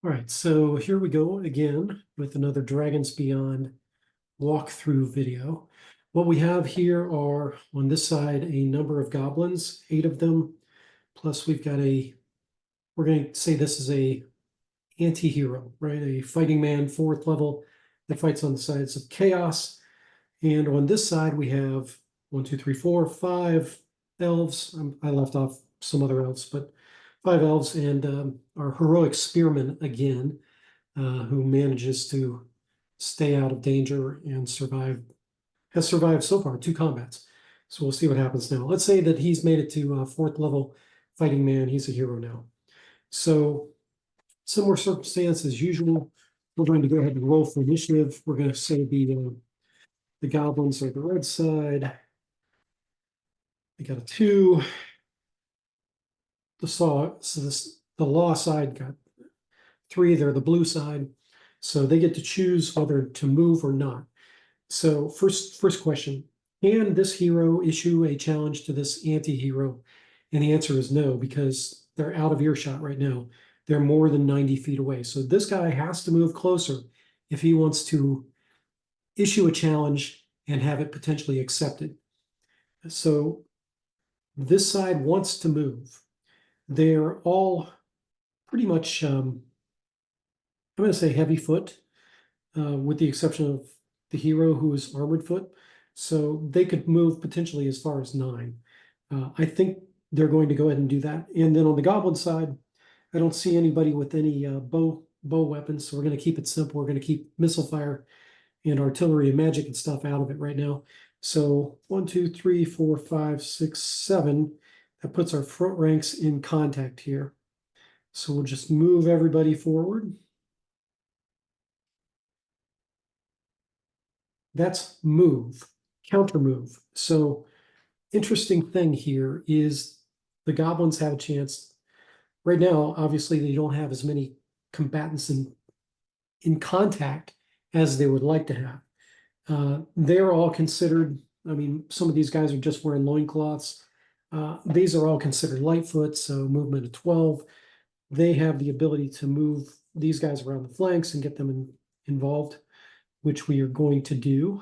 All right, so here we go again with another Dragons Beyond walkthrough video. What we have here are, on this side, a number of goblins, 8 of them, plus we've got we're going to say this is a anti-hero, right? A fighting man, 4th level, that fights on the sides of chaos. And on this side, we have 1, 2, 3, 4, 5 elves. I left off some other elves, but 5 elves and our Heroic Spearman again, who manages to stay out of danger and has survived so far 2 combats. So we'll see what happens now. Let's say that he's made it to 4th level fighting man. He's a hero now. So similar circumstance as usual. We're going to go ahead and roll for initiative. We're going to say the goblins are the red side. They got a 2. The law side got 3. They're the blue side. So they get to choose whether to move or not. So first question, can this hero issue a challenge to this anti-hero? And the answer is no, because they're out of earshot right now. They're more than 90 feet away. So this guy has to move closer if he wants to issue a challenge and have it potentially accepted. So this side wants to move. They're all pretty much, I'm going to say heavy foot, with the exception of the hero who is armored foot. So they could move potentially as far as 9. I think they're going to go ahead and do that. And then on the goblin side, I don't see anybody with any bow weapons. So we're going to keep it simple. We're going to keep missile fire and artillery and magic and stuff out of it right now. So 1, 2, 3, 4, 5, 6, 7. That puts our front ranks in contact here. So we'll just move everybody forward. That's move, counter move. So interesting thing here is the goblins have a chance. Right now, obviously, they don't have as many combatants in contact as they would like to have. They're all considered, I mean, some of these guys are just wearing loincloths. These are all considered lightfoot, so movement of 12. They have the ability to move these guys around the flanks and get them involved, which we are going to do.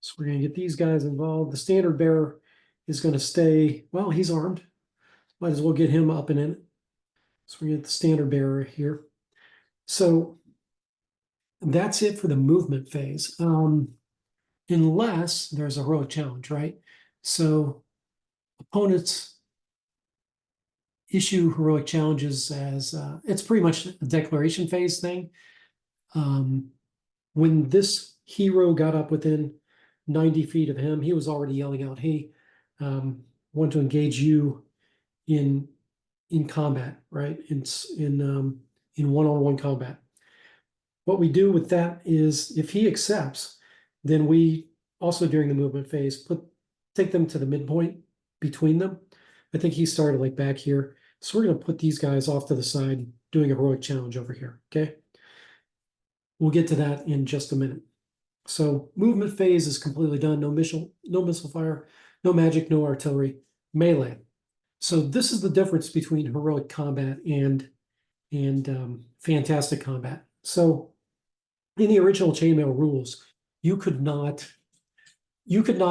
So we're going to get these guys involved. The standard bearer is going to stay, well, he's armed. Might as well get him up and in. So we get the standard bearer here. So that's it for the movement phase. Unless there's a heroic challenge, right? So opponents issue heroic challenges as it's pretty much a declaration phase thing. When this hero got up within 90 feet of him, he was already yelling out, "Hey, want to engage you in combat, right? In one-on-one combat." What we do with that is, if he accepts, then we also during the movement phase take them to the midpoint between them. I think he started like back here, so we're going to put these guys off to the side, doing a heroic challenge over here. Okay, we'll get to that in just a minute. So movement phase is completely done. No missile fire, no magic, no artillery, melee. So this is the difference between heroic combat and fantastic combat. So in the original chainmail rules, you could not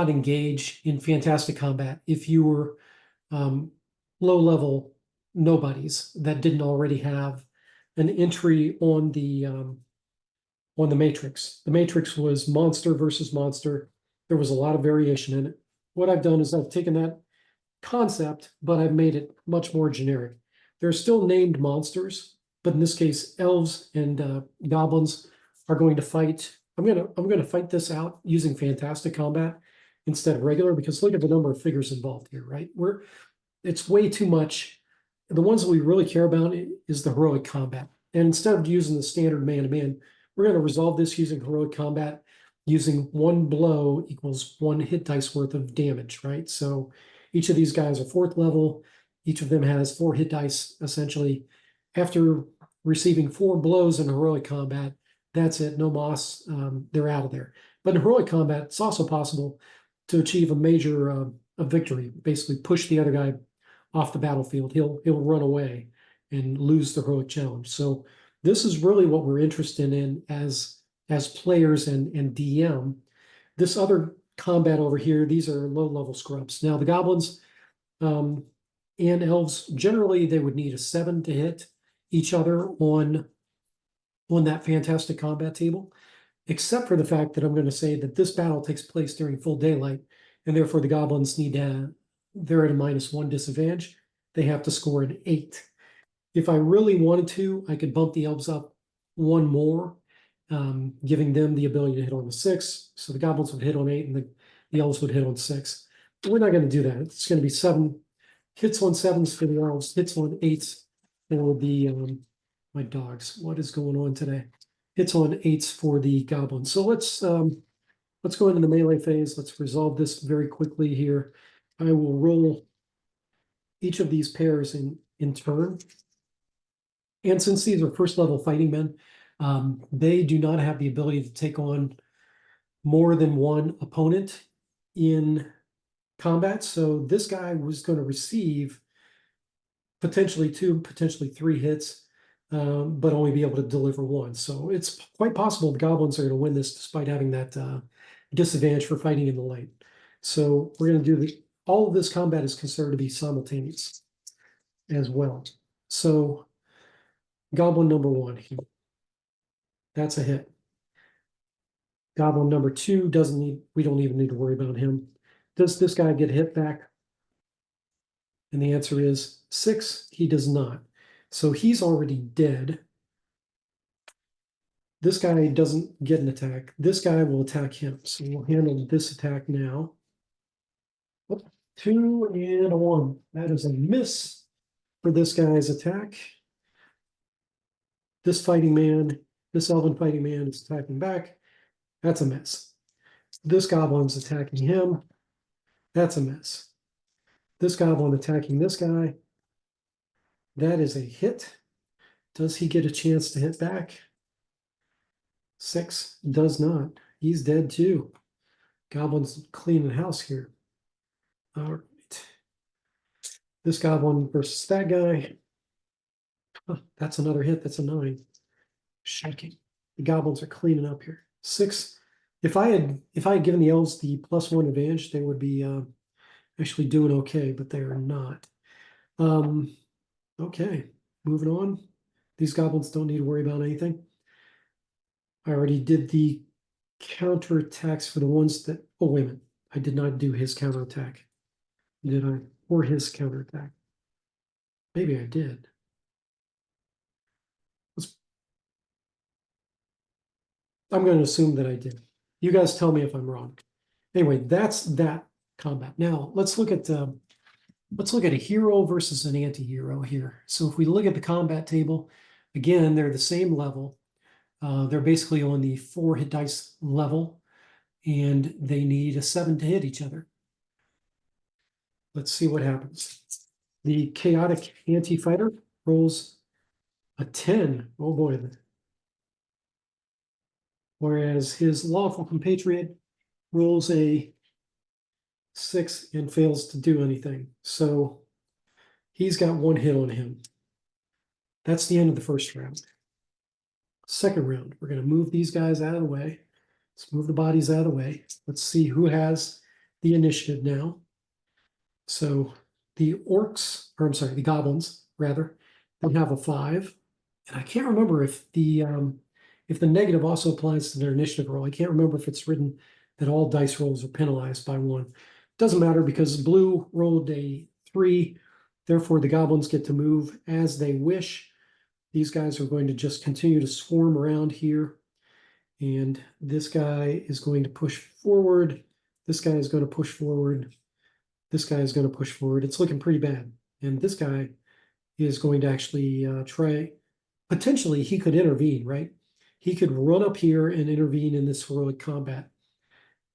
engage in fantastic combat if you were low level nobodies that didn't already have an entry on the matrix. The matrix was monster versus monster. There was a lot of variation in it. What I've done is I've taken that concept, but I've made it much more generic. They're still named monsters, but in this case, elves and goblins are going to fight. I'm gonna fight this out using fantastic combat instead of regular, because look at the number of figures involved here, right? It's way too much. The ones that we really care about is the heroic combat. And instead of using the standard man-to-man, we're going to resolve this using heroic combat, using 1 blow equals 1 hit dice worth of damage, right? So each of these guys are 4th level. Each of them has 4 hit dice, essentially. After receiving 4 blows in heroic combat, that's it, no moss, they're out of there. But in heroic combat, it's also possible to achieve a major a victory, basically push the other guy off the battlefield. He'll run away and lose the heroic challenge. So this is really what we're interested in as players and DM. This other combat over here, these are low-level scrubs. Now the goblins and elves, generally they would need a 7 to hit each other on that fantastic combat table, except for the fact that I'm going to say that this battle takes place during full daylight, and therefore the goblins need to, they're at a -1 disadvantage. They have to score an 8. If I really wanted to, I could bump the elves up one more, giving them the ability to hit on the 6. So the goblins would hit on 8 and the elves would hit on 6. But we're not going to do that. It's going to be 7 hits on 7s for the elves, hits on 8s for the my dogs. What is going on today? Hits on 8s for the goblins. So let's go into the melee phase. Let's resolve this very quickly here. I will roll each of these pairs in turn. And since these are first level fighting men, they do not have the ability to take on more than one opponent in combat. So this guy was going to receive potentially 2, potentially 3 hits, but only be able to deliver 1. So it's quite possible the goblins are going to win this despite having that disadvantage for fighting in the light. So we're going to do all of this combat is considered to be simultaneous as well. So goblin number 1, that's a hit. Goblin number 2 doesn't need, we don't even need to worry about him. Does this guy get hit back? And the answer is 6, he does not. So he's already dead. This guy doesn't get an attack. This guy will attack him. So we'll handle this attack now. 2 and a 1. That is a miss for this guy's attack. This fighting man, this elven fighting man is attacking back. That's a miss. This goblin's attacking him. That's a miss. This goblin attacking this guy. That is a hit. Does he get a chance to hit back? 6 does not. He's dead too. Goblin's cleaning house here. All right. This goblin versus that guy. Huh, that's another hit. That's a 9. Shaking. The goblins are cleaning up here. 6. If I had given the elves the +1 advantage, they would be actually doing okay, but they are not. Okay, moving on. These goblins don't need to worry about anything. I already did the counterattacks for the ones that, oh, wait a minute. I did not do his counterattack. Did I? Or his counterattack? Maybe I did. I'm going to assume that I did. You guys tell me if I'm wrong. Anyway, that's that combat. Now let's look at a hero versus an anti-hero here. So if we look at the combat table, again, they're the same level. They're basically on the 4 hit dice level, and they need a 7 to hit each other. Let's see what happens. The chaotic anti-fighter rolls a 10. Oh boy. Whereas his lawful compatriot rolls a 6 and fails to do anything. So he's got 1 hit on him. That's the end of the first round. Second round, we're going to move these guys out of the way. Let's move the bodies out of the way. Let's see who has the initiative now. So the the goblins, rather, they have a 5. And I can't remember if the negative also applies to their initiative roll. I can't remember if it's written that all dice rolls are penalized by 1. Doesn't matter because blue rolled a 3. Therefore, the goblins get to move as they wish. These guys are going to just continue to swarm around here. And this guy is going to push forward. This guy is going to push forward. This guy is going to push forward. It's looking pretty bad. And this guy is going to actually try. Potentially, he could intervene, right? He could run up here and intervene in this heroic combat.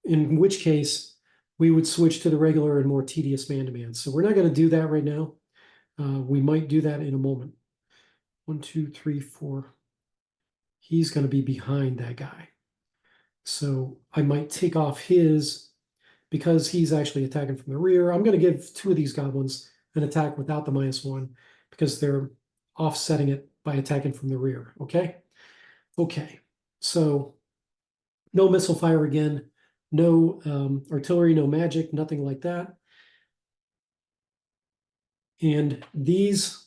In which case, we would switch to the regular and more tedious man-to-man. So we're not going to do that right now. We might do that in a moment. 1, 2, 3, 4. He's going to be behind that guy. So I might take off his, because he's actually attacking from the rear. I'm going to give 2 of these goblins an attack without the -1 because they're offsetting it by attacking from the rear. Okay. Okay. So no missile fire again, no artillery, no magic, nothing like that. And these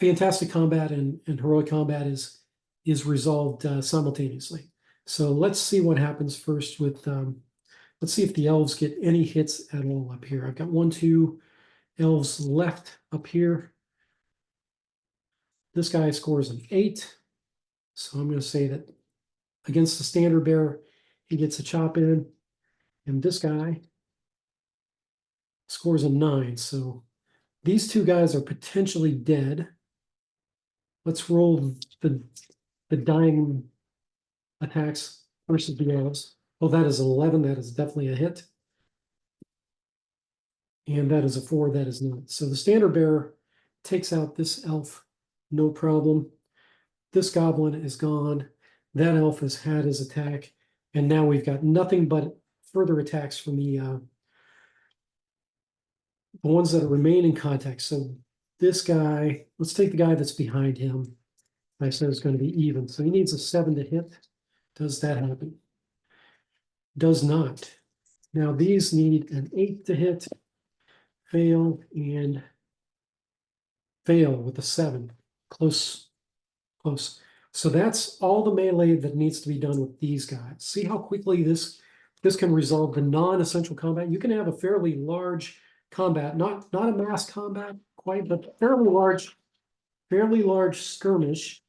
fantastic combat and heroic combat is resolved simultaneously. So let's see what happens first with let's see if the elves get any hits at all up here. I've got 1, 2 elves left up here. This guy scores an 8. So I'm going to say that against the standard bearer, he gets a chop in. And this guy scores a 9. So these two guys are potentially dead. Let's roll the dying attacks versus the elves. Oh, that is 11. That is definitely a hit. And that is a 4. That is not. So the standard bearer takes out this elf, no problem. This goblin is gone. That elf has had his attack. And now we've got nothing but further attacks from the ones that remain in contact. So this guy, let's take the guy that's behind him. I said it's going to be even. So he needs a 7 to hit. Does that happen? Does not. Now these need an 8 to hit. Fail and fail with a 7. Close, close. So that's all the melee that needs to be done with these guys. See how quickly this can resolve the non-essential combat. You can have a fairly large combat, not a mass combat quite, but fairly large skirmish.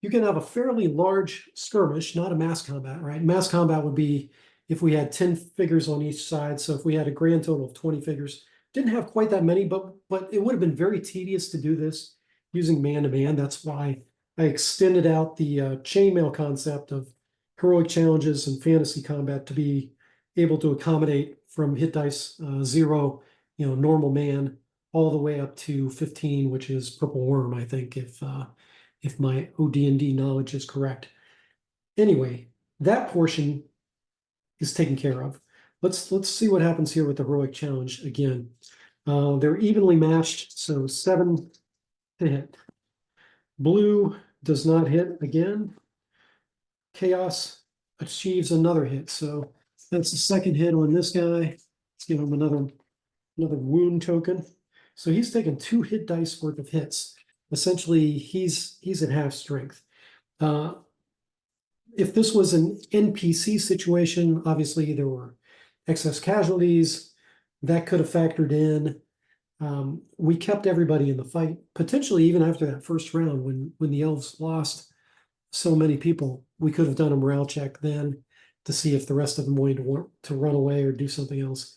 You can have a fairly large skirmish, not a mass combat, right? Mass combat would be if we had 10 figures on each side. So if we had a grand total of 20 figures, didn't have quite that many, but it would have been very tedious to do this using man-to-man. That's why I extended out the chainmail concept of heroic challenges and fantasy combat to be able to accommodate from hit dice 0, normal man, all the way up to 15, which is purple worm, I think, if my OD&D knowledge is correct. Anyway, that portion is taken care of. Let's see what happens here with the heroic challenge again. They're evenly matched, so 7 to hit. Blue does not hit again. Chaos achieves another hit, so that's the second hit on this guy. Let's give him another wound token. So he's taken 2 hit dice worth of hits. Essentially, he's at half strength. If this was an NPC situation, obviously there were excess casualties that could have factored in. We kept everybody in the fight, potentially even after that first round when the elves lost so many people. We could have done a morale check then to see if the rest of them wanted to run away or do something else.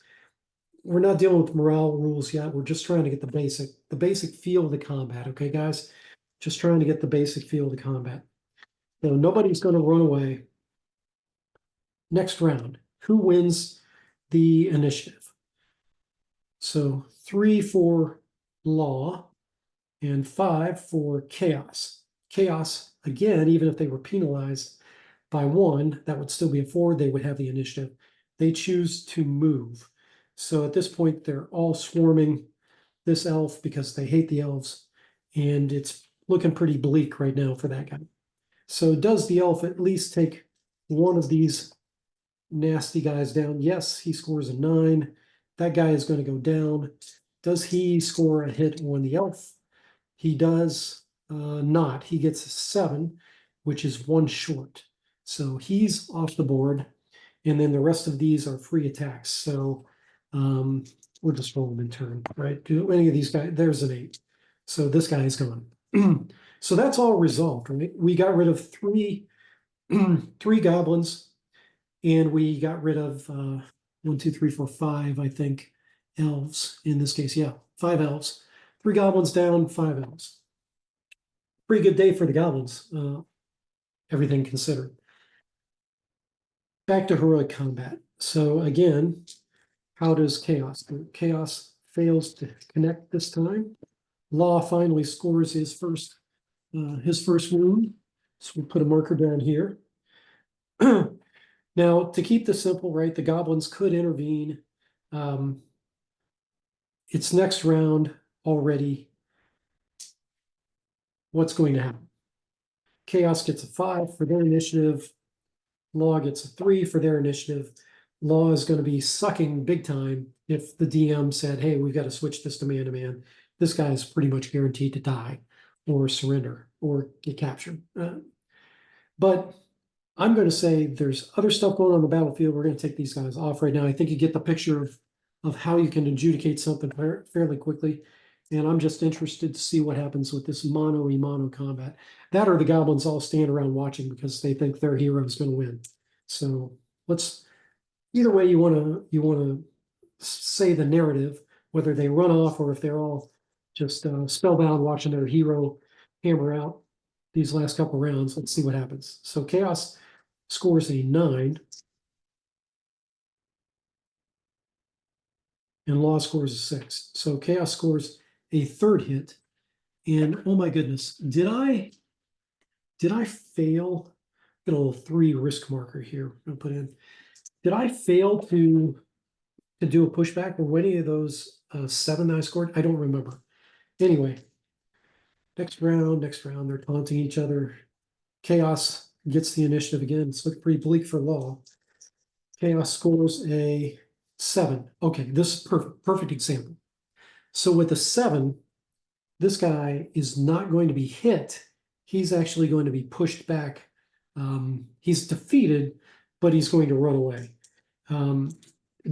We're not dealing with morale rules yet. We're just trying to get the basic feel of the combat. Okay, guys, just trying to get the basic feel of the combat. Nobody's going to run away. Next round, who wins the initiative? So 3 for law and 5 for chaos. Chaos, again, even if they were penalized by 1, that would still be a 4. They would have the initiative. They choose to move. So at this point, they're all swarming this elf because they hate the elves. And it's looking pretty bleak right now for that guy. So does the elf at least take one of these nasty guys down? Yes, he scores a 9. That guy is going to go down. Does he score a hit on the elf? He does not. He gets a 7, which is 1 short. So he's off the board. And then the rest of these are free attacks. So we'll just roll them in turn, right? Do any of these guys, there's an 8. So this guy is gone. So that's all resolved, right? We got rid of 3 goblins, and we got rid of 1, 2, 3, 4, 5, I think, elves in this case. Yeah, 5 elves. 3 goblins down, 5 elves. Pretty good day for the goblins, everything considered. Back to heroic combat. So again, how does chaos do? Chaos fails to connect this time. Law finally scores his first wound. So we'll put a marker down here. Now, to keep this simple, right, the goblins could intervene. It's next round already. what's going to happen? Chaos gets a 5 for their initiative. Law gets a 3 for their initiative. Law is going to be sucking big time if the DM said, hey, we've got to switch this to man. This guy is pretty much guaranteed to die or surrender or get captured. But I'm going to say there's other stuff going on the battlefield. We're going to take these guys off right now. I think you get the picture of how you can adjudicate something fairly quickly. And I'm just interested to see what happens with this mono-e-mono combat. That or the goblins all stand around watching because they think their hero is going to win. So let's, either way you want to say the narrative, whether they run off or if they're all just spellbound watching their hero hammer out these last couple rounds. Let's see what happens. So Chaos scores a 9. And Law scores a 6. So Chaos scores a 3rd hit. And oh my goodness, did I fail? Get a little 3 risk marker here. I'll put in. Did I fail to do a pushback or any of those 7 that I scored? I don't remember. Anyway, next round, they're taunting each other. Chaos gets the initiative again. It's looking pretty bleak for Law. Chaos scores a 7. Okay, this is perfect example. So with a 7, this guy is not going to be hit. He's actually going to be pushed back. He's defeated, but he's going to run away.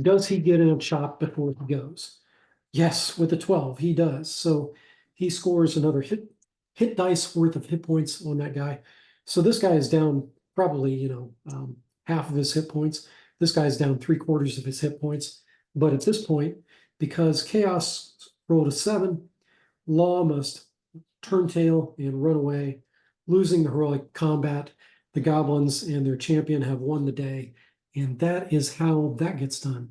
Does he get in a chop before he goes? Yes, with a 12, he does. So he scores another hit dice worth of hit points on that guy. So this guy is down probably, half of his hit points. This guy's down 3/4 of his hit points. But at this point, because Chaos rolled a 7, Law must turn tail and run away, losing the heroic combat. The goblins and their champion have won the day. And that is how that gets done.